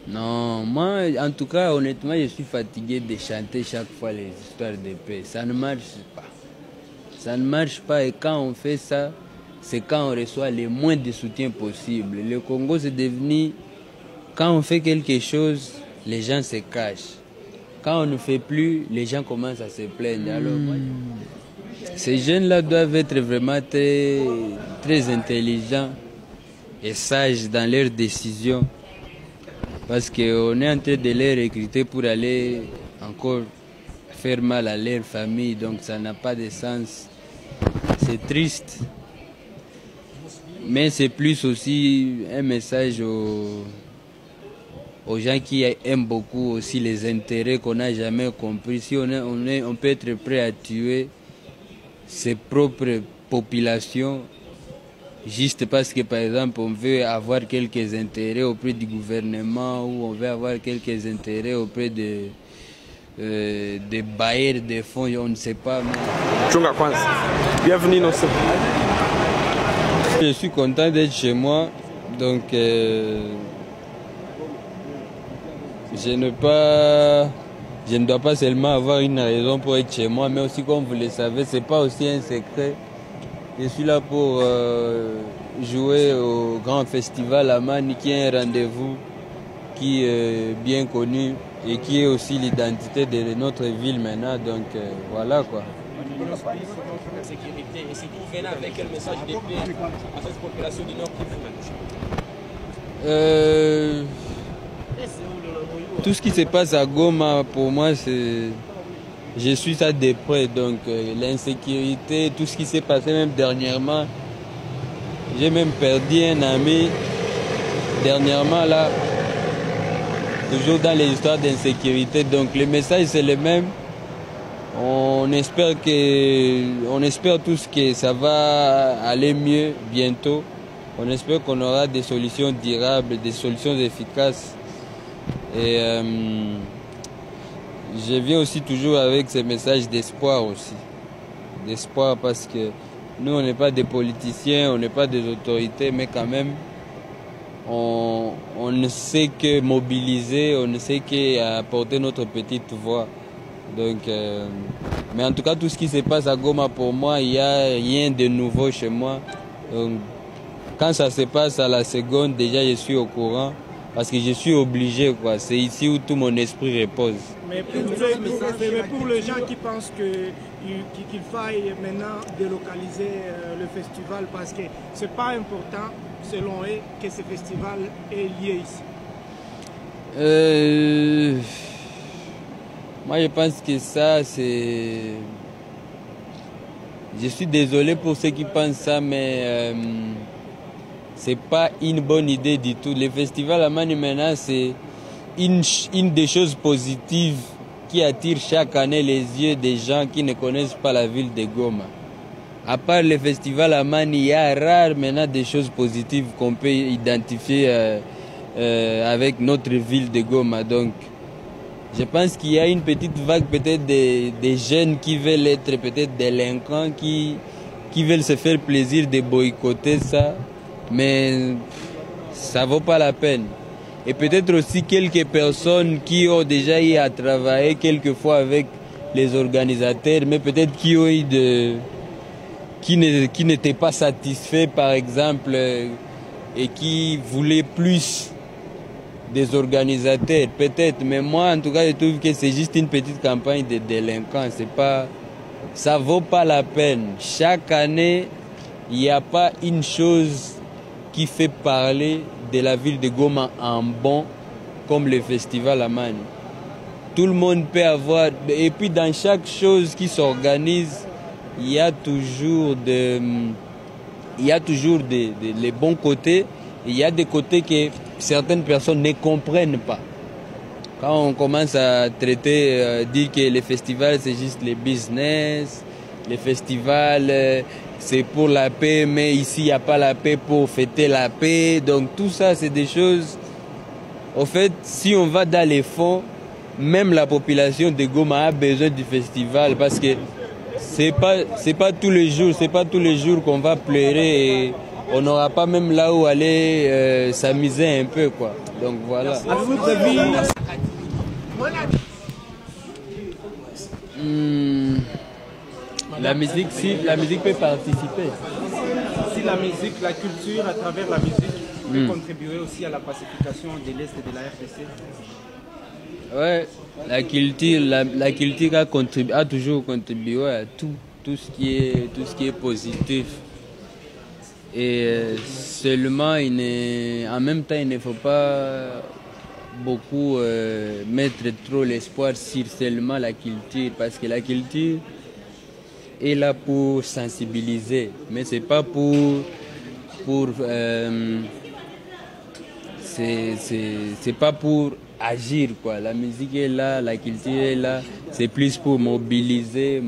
Non, moi, en tout cas, honnêtement, je suis fatigué de chanter chaque fois les histoires de paix. Ça ne marche pas. Ça ne marche pas et quand on fait ça, c'est quand on reçoit le moins de soutien possible. Le Congo, c'est devenu, quand on fait quelque chose, les gens se cachent. Quand on ne fait plus, les gens commencent à se plaindre. Alors, ces jeunes-là doivent être vraiment très intelligents et sages dans leurs décisions. Parce qu'on est en train de les recruter pour aller encore faire mal à leur famille. Donc ça n'a pas de sens. C'est triste. Mais c'est plus aussi un message aux gens qui aiment beaucoup aussi les intérêts qu'on n'a jamais compris. Si on peut être prêt à tuer ses propres populations juste parce que, par exemple, on veut avoir quelques intérêts auprès du gouvernement ou on veut avoir quelques intérêts auprès des bailleurs de fonds, on ne sait pas. Chunga Kwanza, bienvenue dans ce pays. Je suis content d'être chez moi, donc je ne dois pas seulement avoir une raison pour être chez moi, mais aussi, comme vous le savez, ce n'est pas aussi un secret. Je suis là pour jouer au grand festival Amani, qui est un rendez-vous qui est bien connu et qui est aussi l'identité de notre ville maintenant. Donc voilà quoi. Sécurité. Et si vous venez avec quel message de paix à cette population du Nord Kivu? Tout ce qui se passe à Goma, pour moi, je suis ça de près. Donc l'insécurité, tout ce qui s'est passé même dernièrement, j'ai même perdu un ami dernièrement là, toujours dans les histoires d'insécurité. Donc le message c'est le même. On espère tous que ça va aller mieux bientôt. On espère qu'on aura des solutions durables, des solutions efficaces. Et je viens aussi toujours avec ces messages d'espoir aussi. D'espoir parce que nous, on n'est pas des politiciens, on n'est pas des autorités, mais quand même, on ne sait que mobiliser, on ne sait qu'apporter notre petite voix. Donc, mais en tout cas, tout ce qui se passe à Goma, pour moi, il n'y a rien de nouveau chez moi. Donc, quand ça se passe à la seconde, déjà, je suis au courant. Parce que je suis obligé, quoi. C'est ici où tout mon esprit repose. Mais pour les gens qui pensent qu'il faille maintenant délocaliser le festival, parce que ce n'est pas important, selon eux, que ce festival est lié ici. Moi, je pense que ça, c'est... Je suis désolé pour ceux qui pensent ça, mais... c'est pas une bonne idée du tout. Le festival Amani maintenant, c'est une des choses positives qui attire chaque année les yeux des gens qui ne connaissent pas la ville de Goma. À part le festival Amani, il y a rare maintenant des choses positives qu'on peut identifier avec notre ville de Goma. Donc, je pense qu'il y a une petite vague peut-être des jeunes qui veulent être peut-être délinquants, qui veulent se faire plaisir de boycotter ça. Mais ça ne vaut pas la peine. Et peut-être aussi quelques personnes qui ont déjà eu à travailler quelquefois avec les organisateurs, mais peut-être qui ont eu qui n'étaient pas satisfaits par exemple et qui voulaient plus des organisateurs, peut-être. Mais moi en tout cas je trouve que c'est juste une petite campagne de délinquants. Ça ne vaut pas la peine. Chaque année, il n'y a pas une chose qui fait parler de la ville de Goma en bon, comme le festival Amani. Tout le monde peut avoir... Et puis dans chaque chose qui s'organise, il y a toujours les bons côtés. Il y a des côtés que certaines personnes ne comprennent pas. Quand on commence à traiter, dire que les festivals c'est juste les business, les festivals... c'est pour la paix, mais ici, il n'y a pas la paix pour fêter la paix. Donc tout ça, c'est des choses... Au fait, si on va dans les fonds, même la population de Goma a besoin du festival parce que c'est pas tous les jours qu'on va pleurer on n'aura pas même là où aller s'amuser un peu, quoi. Donc voilà. Avez-vous prévu la musique, si la musique peut participer. si la musique, la culture à travers la musique peut contribuer aussi à la pacification de l'Est et de la RDC? Ouais, la culture a toujours contribué à tout ce qui est positif. Et seulement, en même temps, il ne faut pas beaucoup mettre trop l'espoir sur seulement la culture, parce que la culture est là pour sensibiliser, mais c'est pas c'est pas pour agir, quoi. La musique est là, la culture est là, c'est plus pour mobiliser.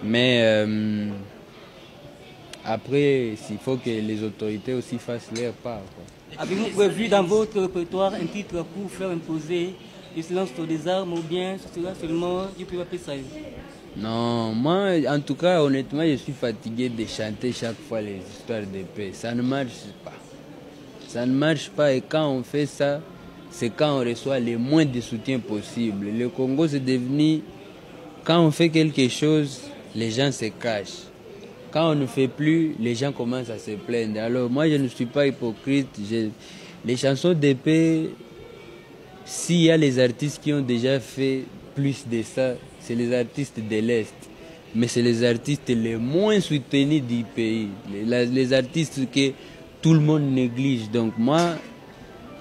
Mais après, il faut que les autorités aussi fassent leur part, quoi. Avez-vous prévu dans votre répertoire un titre pour faire imposer le silence des armes, ou bien ce sera seulement du PVP Sahel? Non, moi, en tout cas, honnêtement, je suis fatigué de chanter chaque fois les histoires de paix. Ça ne marche pas. Ça ne marche pas, et quand on fait ça, c'est quand on reçoit le moins de soutien possible. Le Congo, c'est devenu, quand on fait quelque chose, les gens se cachent. Quand on ne fait plus, les gens commencent à se plaindre. Alors moi, je ne suis pas hypocrite. Les chansons de paix, s'il y a les artistes qui ont déjà fait plus de ça, c'est les artistes de l'Est. Mais c'est les artistes les moins soutenus du pays. Les artistes que tout le monde néglige. Donc moi,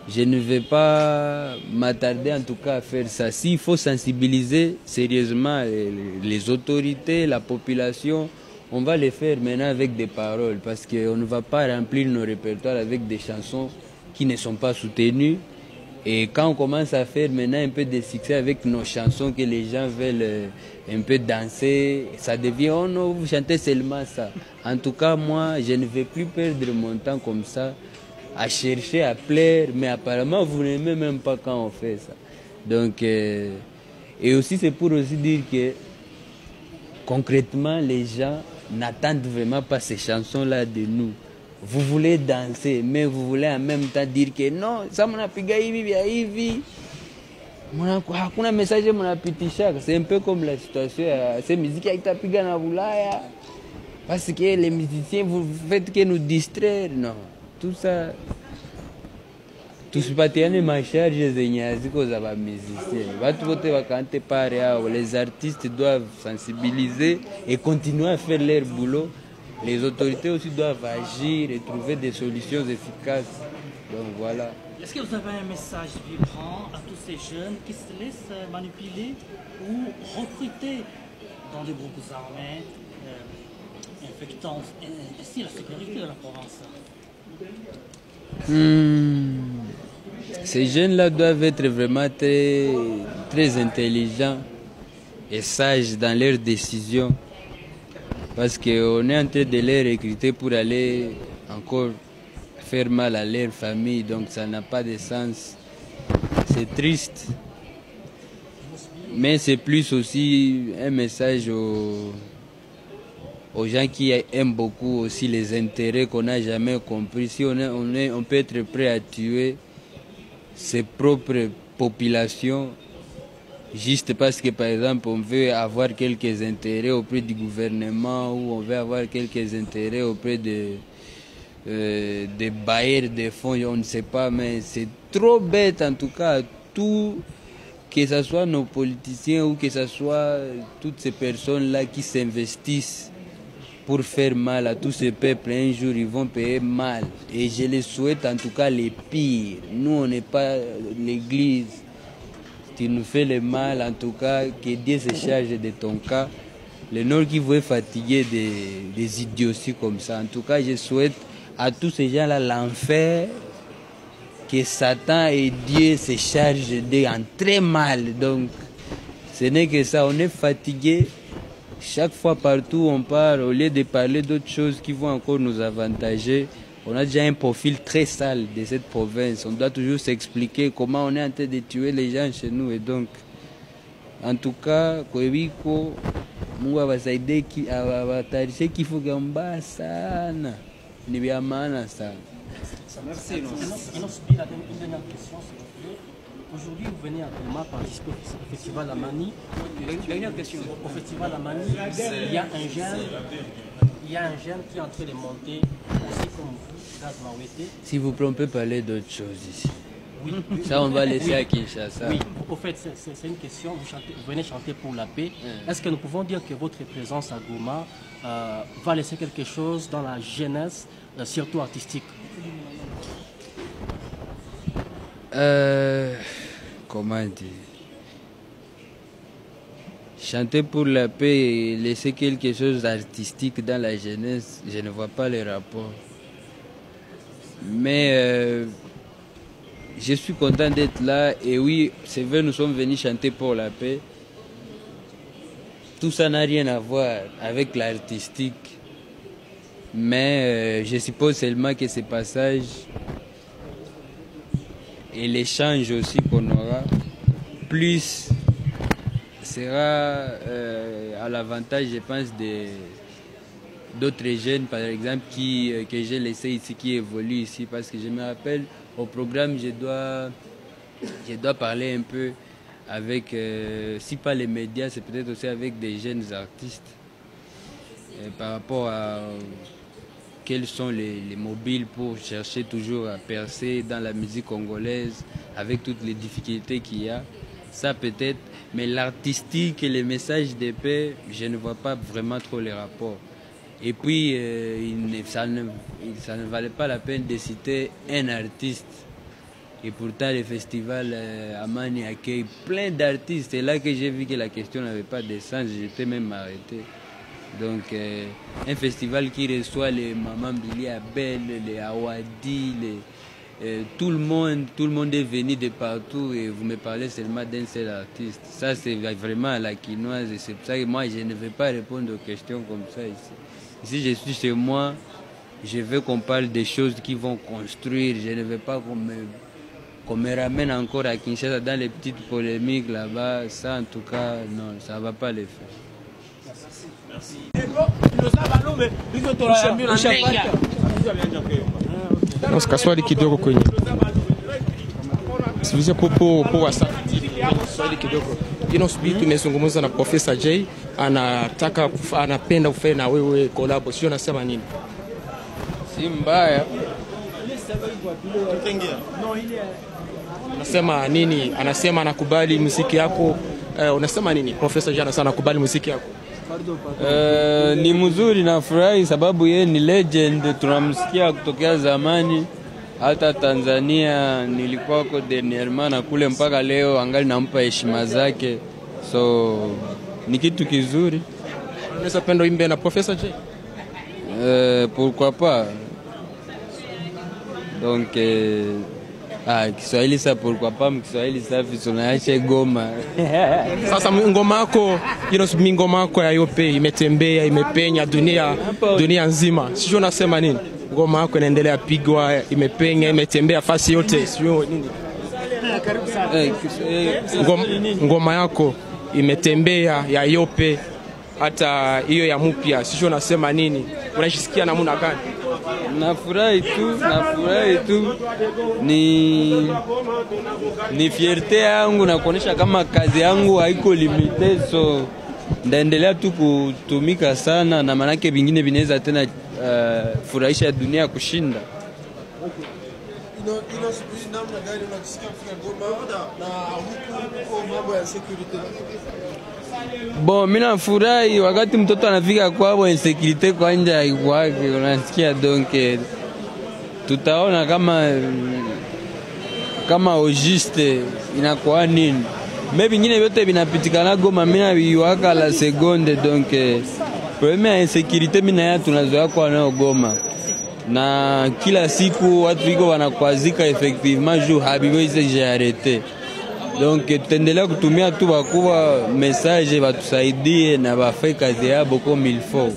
je ne vais pas m'attarder en tout cas à faire ça. S'il faut sensibiliser sérieusement les autorités, la population, on va le faire maintenant avec des paroles, parce qu'on ne va pas remplir nos répertoires avec des chansons qui ne sont pas soutenues. Et quand on commence à faire maintenant un peu de succès avec nos chansons que les gens veulent un peu danser, ça devient, oh non, vous chantez seulement ça. En tout cas, moi, je ne vais plus perdre mon temps comme ça à chercher à plaire, mais apparemment, vous n'aimez même pas quand on fait ça. Donc, et aussi, c'est pour aussi dire que concrètement, les gens n'attendent vraiment pas ces chansons-là de nous. Vous voulez danser, mais vous voulez en même temps dire que non, ça mnapiga hivi vya hivi. Hakuna message mnapitisha. C'est un peu comme la situation à ces musiques haitapiga na Bulaya. Parce que les musiciens, vous faites que nous distraire. Non, tout ça. Tusipatiane masharge zenye ziko za ba musiciens. Watu wote wakante pare yao. Les artistes doivent sensibiliser et continuer à faire leur boulot. Les autorités aussi doivent agir et trouver des solutions efficaces. Donc voilà. Est-ce que vous avez un message vibrant à tous ces jeunes qui se laissent manipuler ou recruter dans des groupes armés, infectant ainsi la sécurité de la province? Ces jeunes-là doivent être vraiment très, très intelligents et sages dans leurs décisions. Parce qu'on est en train de les recruter pour aller encore faire mal à leur famille, donc ça n'a pas de sens. C'est triste. Mais c'est plus aussi un message aux gens qui aiment beaucoup aussi les intérêts qu'on n'a jamais compris. Si on peut être prêt à tuer ses propres populations, juste parce que, par exemple, on veut avoir quelques intérêts auprès du gouvernement, ou on veut avoir quelques intérêts auprès des bailleurs de fonds, on ne sait pas, mais c'est trop bête en tout cas. Tout, que ce soit nos politiciens ou que ce soit toutes ces personnes-là qui s'investissent pour faire mal à tous ces peuples, un jour ils vont payer mal. Et je les souhaite en tout cas les pires. Nous, on n'est pas l'église. Tu nous fais le mal, en tout cas, que Dieu se charge de ton cas. Le Nord qui vous est fatigué des idioties comme ça. En tout cas, je souhaite à tous ces gens-là l'enfer, que Satan et Dieu se chargent en très mal. Donc, ce n'est que ça, on est fatigué. Chaque fois, partout on part, au lieu de parler d'autres choses qui vont encore nous avantager, on a déjà un profil très sale de cette province. On doit toujours s'expliquer comment on est en train de tuer les gens chez nous. Et donc, en tout cas, Koebiko, Mungu awasaidie awatayarishe kifo kya mbaya sana, ni vya maana sana. Merci. Une dernière question, s'il vous plaît. Aujourd'hui, vous venez à Goma participer au festival Amani. Dernière question. Au festival Amani, il y a un jeune qui est en train de monter, aussi comme vous, Gaz Mawete. S'il vous plaît, on peut parler d'autre chose ici. Oui. Ça, on va laisser à Kinshasa. Oui, au fait, c'est une question. Vous venez chanter pour la paix. Est-ce que nous pouvons dire que votre présence à Goma va laisser quelque chose dans la jeunesse, surtout artistique? Comment dire? Chanter pour la paix et laisser quelque chose d'artistique dans la jeunesse, je ne vois pas les rapports. Mais je suis content d'être là. Et oui, c'est vrai, nous sommes venus chanter pour la paix. Tout ça n'a rien à voir avec l'artistique. Mais je suppose seulement que ces passages et l'échange aussi qu'on aura, plus sera à l'avantage, je pense, d'autres jeunes, par exemple, que j'ai laissé ici, qui évoluent ici. Parce que je me rappelle, au programme, je dois parler un peu avec, si pas les médias, c'est peut-être aussi avec des jeunes artistes, par rapport à quels sont les mobiles pour chercher toujours à percer dans la musique congolaise, avec toutes les difficultés qu'il y a. Ça peut-être, mais l'artistique et les messages de paix, je ne vois pas vraiment trop les rapports. Et puis, ça ne valait pas la peine de citer un artiste. Et pourtant, le festival Amani accueille plein d'artistes. C'est là que j'ai vu que la question n'avait pas de sens. J'étais même arrêté. Donc, un festival qui reçoit les Maman Billy Abel, les Awadi, tout le monde est venu de partout et vous me parlez seulement d'un seul artiste. Ça, c'est vraiment à la quinoise et c'est pour ça que moi, je ne vais pas répondre aux questions comme ça ici. Ici, je suis chez moi, je veux qu'on parle des choses qui vont construire. Je ne veux pas qu'on me ramène encore à Kinshasa dans les petites polémiques là-bas. Ça, en tout cas, non, ça ne va pas le faire. Swali kidogo kwenye sivize popo Wasafi. Swali kidogo. Nosubiri tumezungumza na Profesa J, anapenda kufanya na wewe collab. Sio nasema nini? Si mbaya. Unasema nini? Anasema anakubali muziki yako. Unasema nini? Profesa J anasema anakubali muziki yako. Ni mzuri, nafurahi sababu yeye ni legend, tunamsikia kutokea zamani. Hata Tanzania nilikuwa kwa dernièrement na kule mpaka leo angali nampa heshima zake. So ni kitu kizuri. Unaweza penda imbe na Profesa J? Pourquoi pas? Donc Kiswahili sa pourquoi pas, Kiswahili safi tunaache Goma. Sasa ngoma yako ya yope imetembea, imepenya dunia nzima. Sio nasema nini? Ngoma yako inaendelea pigwa, imepenya, imetembea fasi yote. Sio nini? Ngoma yako imetembea ya yope, hata hiyo ya mpya. Sio nasema nini? Unajisikia namna gani? Nafurahi tu, ni fierté yangu na kuonesha kama kazi yangu haiko limite, so ndaendelea tu kutumika sana na manake vingine vinaweza tena furahisha dunia kushinda. Namna gani unajisikia kufika Goma na huko mambo ya security? Bon, mimi nafurahi wakati mtoto anafika kwao, insecurity kwa nje haikuwake, unasikia. Donc tutaona kama au juste inakuwa nini. Mais vingine vyote vinapitikana Goma, mimi naviwaka la seconde. Donc problème ya insecurity mimi na yeye tunazoea kwa nao Goma. Na kila siku watu wiko wanakwazika effectivement juu habiwezi j'arrêter. Donc tutaendelea kutumia tu bakubwa message batusaidie na bafanye kazi yao comme il faut.